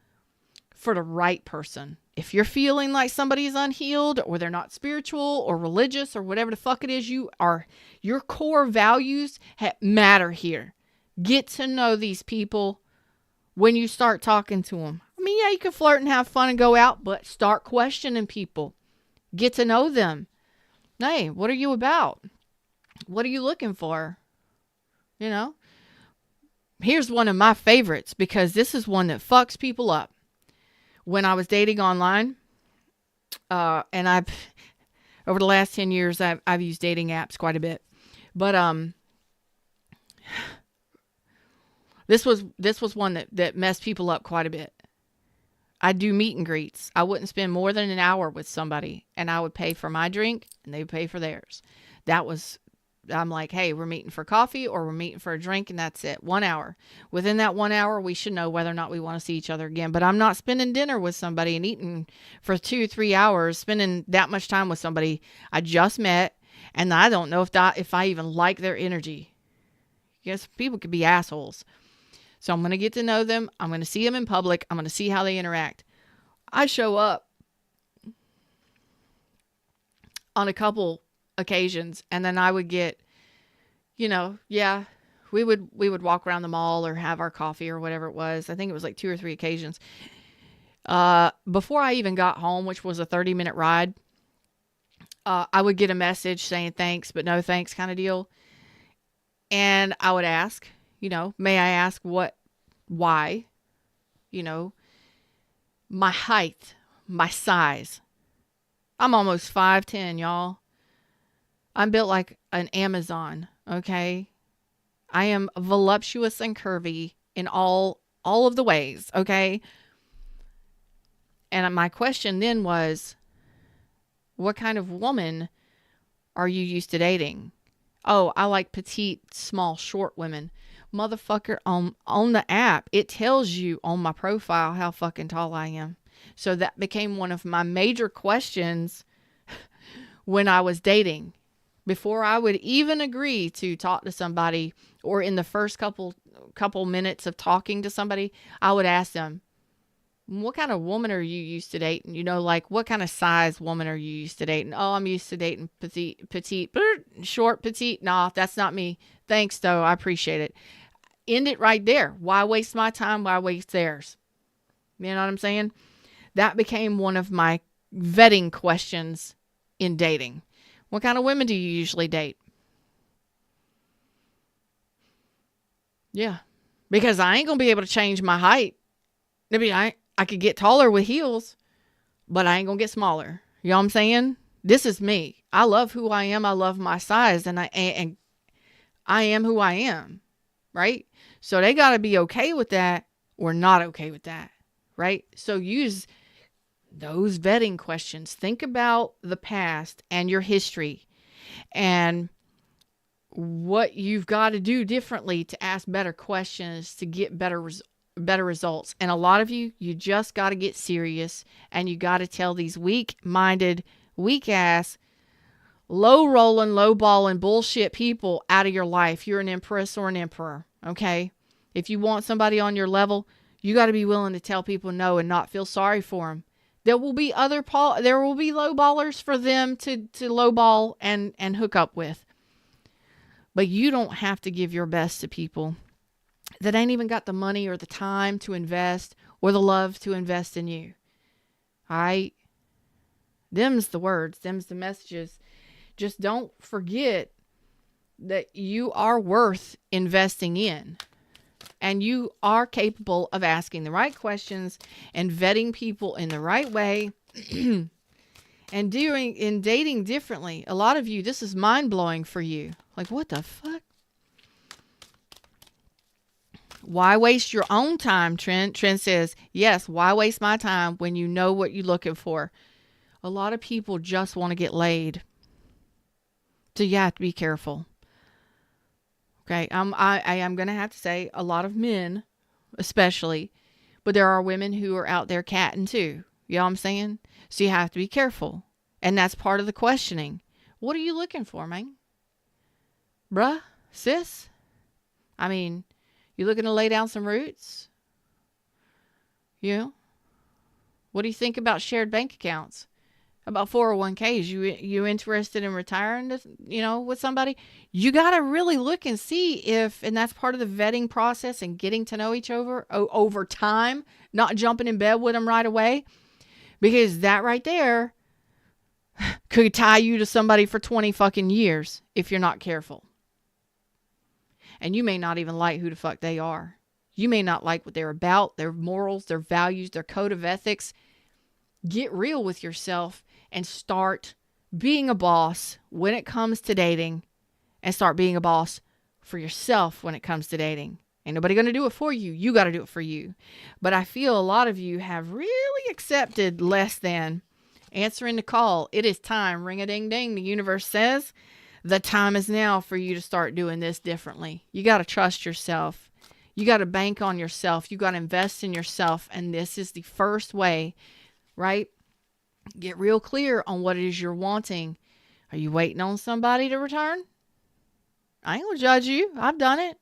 for the right person. If you're feeling like somebody's unhealed or they're not spiritual or religious or whatever the fuck it is you are, your core values matter here. Get to know these people when you start talking to them. I mean, yeah, you can flirt and have fun and go out, but start questioning people. Get to know them. Hey, what are you about? What are you looking for? You know? Here's one of my favorites because this is one that fucks people up. When I was dating online, and over the last 10 years, I've used dating apps quite a bit. But this was one that messed people up quite a bit. I do meet and greets. I wouldn't spend more than an hour with somebody, and I would pay for my drink, and they would pay for theirs. I'm like, hey, we're meeting for coffee or we're meeting for a drink, and that's it. 1 hour. Within that 1 hour, we should know whether or not we want to see each other again. But I'm not spending dinner with somebody and eating for 2-3 hours, spending that much time with somebody I just met, and I don't know if I even like their energy. Yes, people could be assholes. So I'm going to get to know them. I'm going to see them in public. I'm going to see how they interact. I show up on a couple occasions, and then I would get, we would walk around the mall or have our coffee or whatever it was. I think it was like 2 or 3 occasions. Before I even got home, which was a 30-minute ride, I would get a message saying thanks, but no thanks kind of deal. And I would ask, may I ask why, my height, my size. I'm almost 5'10", y'all. I'm built like an Amazon, okay? I am voluptuous and curvy in all of the ways, okay? And my question then was, what kind of woman are you used to dating? Oh, I like petite, small, short women. Motherfucker, on the app, it tells you on my profile how fucking tall I am. So that became one of my major questions when I was dating. Before I would even agree to talk to somebody, or in the first couple minutes of talking to somebody, I would ask them, what kind of woman are you used to dating? Like what kind of size woman are you used to dating? Oh, I'm used to dating petite, short, petite. Nah, that's not me. Thanks though. I appreciate it. End it right there. Why waste my time? Why waste theirs? You know what I'm saying? That became one of my vetting questions in dating. What kind of women do you usually date? Yeah. Because I ain't going to be able to change my height. I mean, I could get taller with heels, but I ain't going to get smaller. You know what I'm saying? This is me. I love who I am. I love my size, and I am who I am, right? So they got to be okay with that or not okay with that, right? So use those vetting questions. Think about the past and your history and what you've got to do differently to ask better questions to get better results. And a lot of you just got to get serious, and you got to tell these weak-minded, weak-ass, low-rolling, low-balling bullshit people out of your life. You're an empress or an emperor, okay? If you want somebody on your level, you got to be willing to tell people no and not feel sorry for them. There will be there will be low ballers for them to low ball and hook up with. But you don't have to give your best to people that ain't even got the money or the time to invest or the love to invest in you. All right? Them's the words, them's the messages. Just don't forget that you are worth investing in. And you are capable of asking the right questions and vetting people in the right way and dating differently. A lot of you, this is mind-blowing for you. Like, what the fuck? Why waste your own time, Trent? Trent says, yes, why waste my time when you know what you're looking for? A lot of people just want to get laid. So you have to be careful. Okay, I am going to have to say a lot of men, especially, but there are women who are out there catting too. You know what I'm saying? So you have to be careful. And that's part of the questioning. What are you looking for, man? Bruh? Sis? I mean, you looking to lay down some roots? You know? What do you think about shared bank accounts? About 401ks? You interested in retiring, with somebody? You got to really look and see if, and that's part of the vetting process and getting to know each other over time, not jumping in bed with them right away, because that right there could tie you to somebody for 20 fucking years if you're not careful. And you may not even like who the fuck they are. You may not like what they're about, their morals, their values, their code of ethics. Get real with yourself and start being a boss when it comes to dating, and start being a boss for yourself when it comes to dating. Ain't nobody going to do it for you. You got to do it for you. But I feel a lot of you have really accepted less than. Answering the call. It is time. Ring-a-ding-ding. The universe says the time is now for you to start doing this differently. You got to trust yourself. You got to bank on yourself. You got to invest in yourself. And this is the first way, right? Get real clear on what it is you're wanting. Are you waiting on somebody to return? I ain't gonna judge you. I've done it.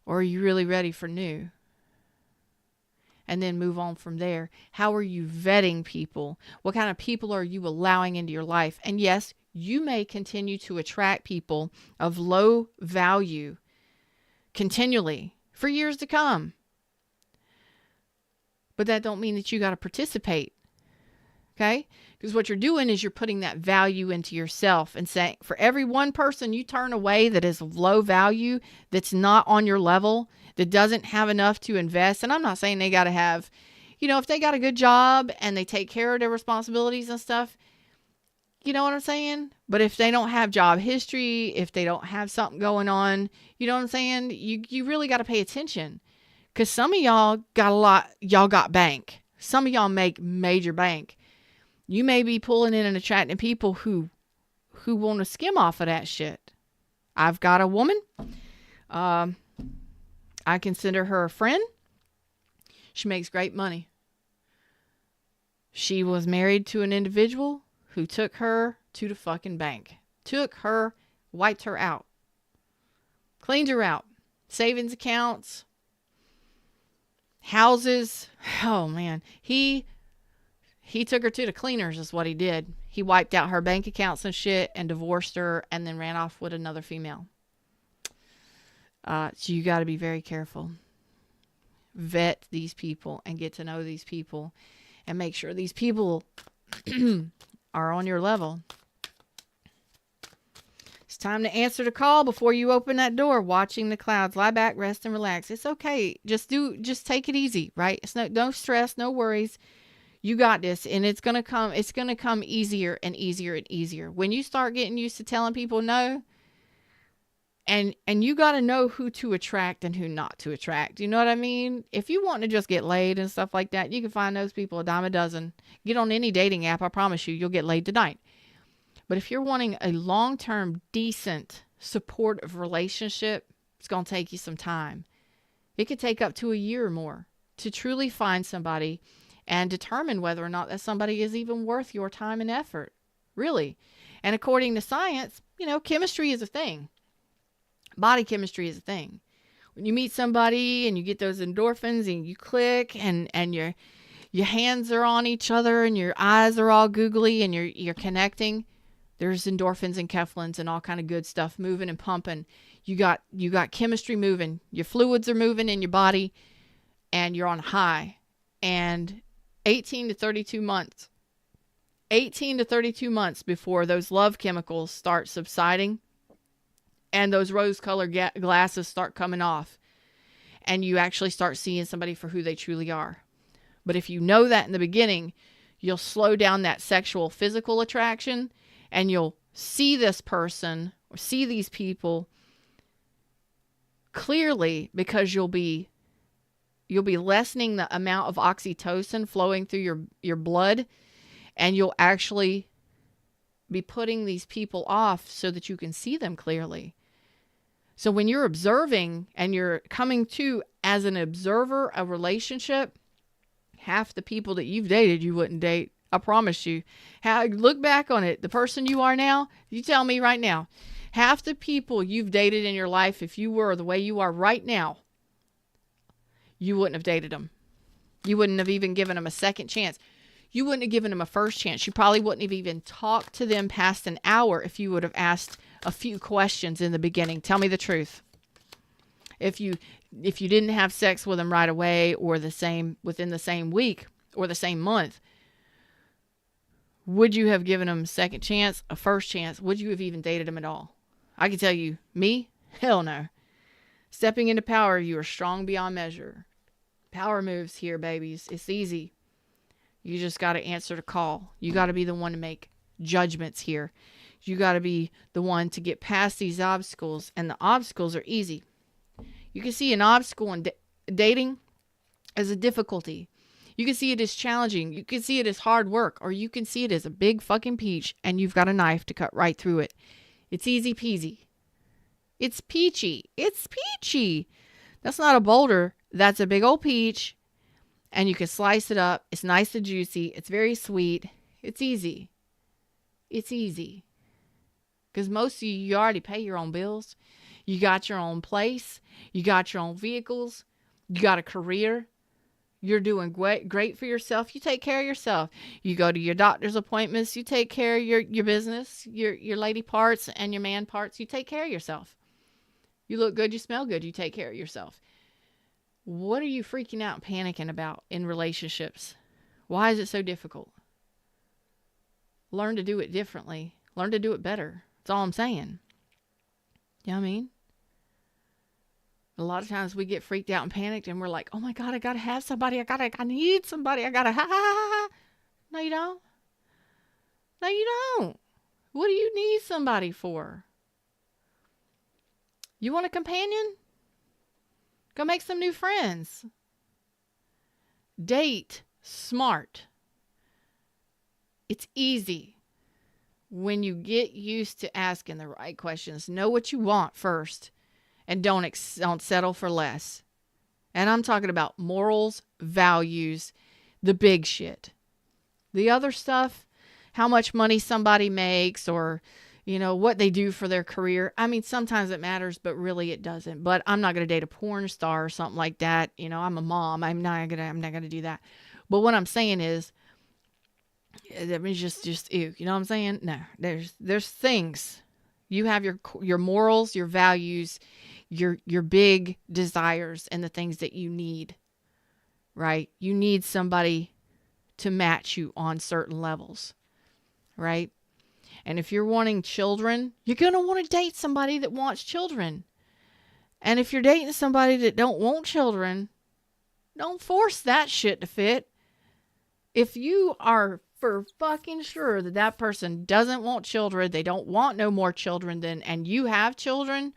Or are you really ready for new? And then move on from there. How are you vetting people? What kind of people are you allowing into your life? And yes, you may continue to attract people of low value continually for years to come. But that don't mean that you got to participate. Okay? Because what you're doing is you're putting that value into yourself and saying, for every one person you turn away that is of low value, that's not on your level, that doesn't have enough to invest. And I'm not saying they got to have, if they got a good job and they take care of their responsibilities and stuff, you know what I'm saying? But if they don't have job history, if they don't have something going on, you know what I'm saying? You really got to pay attention. Because some of y'all got bank. Some of y'all make major bank. You may be pulling in and attracting people who want to skim off of that shit. I've got a woman. I consider her a friend. She makes great money. She was married to an individual who took her to the fucking bank. Took her, wiped her out. Cleaned her out. Savings accounts. Houses. Oh, man. He took her to the cleaners is what he did. He wiped out her bank accounts and shit and divorced her and then ran off with another female. So you got to be very careful. Vet these people and get to know these people and make sure these people are on your level. It's time to answer the call before you open that door. Watching the clouds. Lie back, rest, and relax. It's okay. Just take it easy, right? It's no stress, no worries. You got this, and it's going to come easier and easier and easier. When you start getting used to telling people no, and you got to know who to attract and who not to attract. You know what I mean? If you want to just get laid and stuff like that, you can find those people a dime a dozen. Get on any dating app, I promise you'll get laid tonight. But if you're wanting a long-term, decent, supportive relationship, it's going to take you some time. It could take up to a year or more to truly find somebody and determine whether or not that somebody is even worth your time and effort. Really. And according to science, chemistry is a thing. Body chemistry is a thing. When you meet somebody and you get those endorphins and you click and your hands are on each other and your eyes are all googly and you're connecting. There's endorphins and kephalins and all kind of good stuff moving and pumping. You got chemistry moving. Your fluids are moving in your body and you're on high. And 18 to 32 months. 18 to 32 months before those love chemicals start subsiding and those rose-colored glasses start coming off and you actually start seeing somebody for who they truly are. But if you know that in the beginning, you'll slow down that sexual physical attraction and you'll see this person or see these people clearly because you'll be lessening the amount of oxytocin flowing through your blood, and you'll actually be putting these people off so that you can see them clearly. So when you're observing and you're coming to as an observer a relationship, half the people that you've dated you wouldn't date. I promise you. Look back on it. The person you are now, you tell me right now, half the people you've dated in your life, if you were the way you are right now, you wouldn't have dated them. You wouldn't have even given them a second chance. You wouldn't have given them a first chance. You probably wouldn't have even talked to them past an hour if you would have asked a few questions in the beginning. Tell me the truth. If you didn't have sex with them right away or within the same week or the same month, would you have given them a second chance, a first chance? Would you have even dated them at all? I can tell you, me? Hell no. Stepping into power, you are strong beyond measure. Power moves here, babies. It's easy. You just got to answer the call. You got to be the one to make judgments here. You got to be the one to get past these obstacles, and the obstacles are easy. You can see an obstacle in dating as a difficulty. You can see it as challenging. You can see it as hard work, or you can see it as a big fucking peach, and you've got a knife to cut right through it. It's easy peasy. It's peachy. It's peachy. That's not a boulder. That's a big old peach. And you can slice it up. It's nice and juicy. It's very sweet. It's easy. It's easy. Because most of you already pay your own bills. You got your own place. You got your own vehicles. You got a career. You're doing great for yourself. You take care of yourself. You go to your doctor's appointments. You take care of your business, your lady parts and your man parts. You take care of yourself. You look good. You smell good. You take care of yourself. What are you freaking out and panicking about in relationships? Why is it so difficult? Learn to do it differently. Learn to do it better. That's all I'm saying. You know what I mean? A lot of times we get freaked out and panicked and we're like, oh my God, I got to have somebody. I need somebody. I got to, No, you don't. No, you don't. What do you need somebody for? You want a companion? Go make some new friends. Date smart. It's easy when you get used to asking the right questions. Know what you want first, and don't settle for less. And I'm talking about morals, values, the big shit. The other stuff, how much money somebody makes, or what they do for their career. I mean, sometimes it matters, but really it doesn't. But I'm not going to date a porn star or something like that. I'm a mom. I'm not going to do that. But what I'm saying is, that means just ew. You know what I'm saying? No, there's things. You have your morals, your values, your big desires, and the things that you need, right? You need somebody to match you on certain levels, right? And if you're wanting children, you're going to want to date somebody that wants children. And if you're dating somebody that don't want children, don't force that shit to fit. If you are for fucking sure that person doesn't want children, they don't want no more children, and you have children,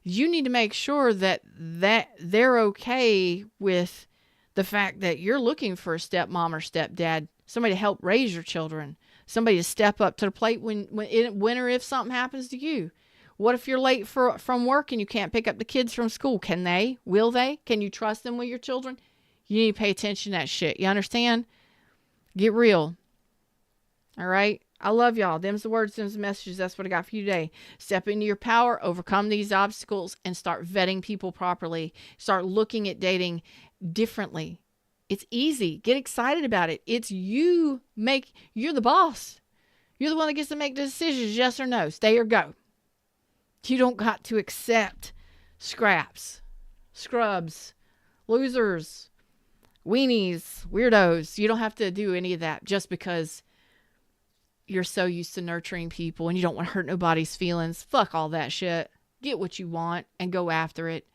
you need to make sure that they're okay with the fact that you're looking for a stepmom or stepdad, somebody to help raise your children. Somebody to step up to the plate when or if something happens to you. What if you're late from work and you can't pick up the kids from school? Can they? Will they? Can you trust them with your children? You need to pay attention to that shit. You understand? Get real. All right? I love y'all. Them's the words, them's the messages. That's what I got for you today. Step into your power, overcome these obstacles, and start vetting people properly. Start looking at dating differently. It's easy. Get excited about it. It's you're the boss. You're the one that gets to make the decisions, yes or no, stay or go. You don't got to accept scraps, scrubs, losers, weenies, weirdos. You don't have to do any of that just because you're so used to nurturing people and you don't want to hurt nobody's feelings. Fuck all that shit. Get what you want and go after it.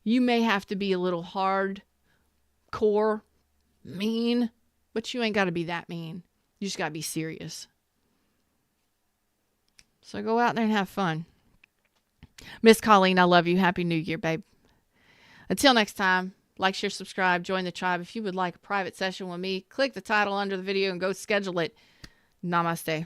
You may have to be a little hard, core, mean, but you ain't got to be that mean. You just got to be serious. So go out there and have fun. Miss Colleen, I love you. Happy New Year, babe. Until next time, like, share, subscribe, join the tribe. If you would like a private session with me, click the title under the video and go schedule it. Namaste.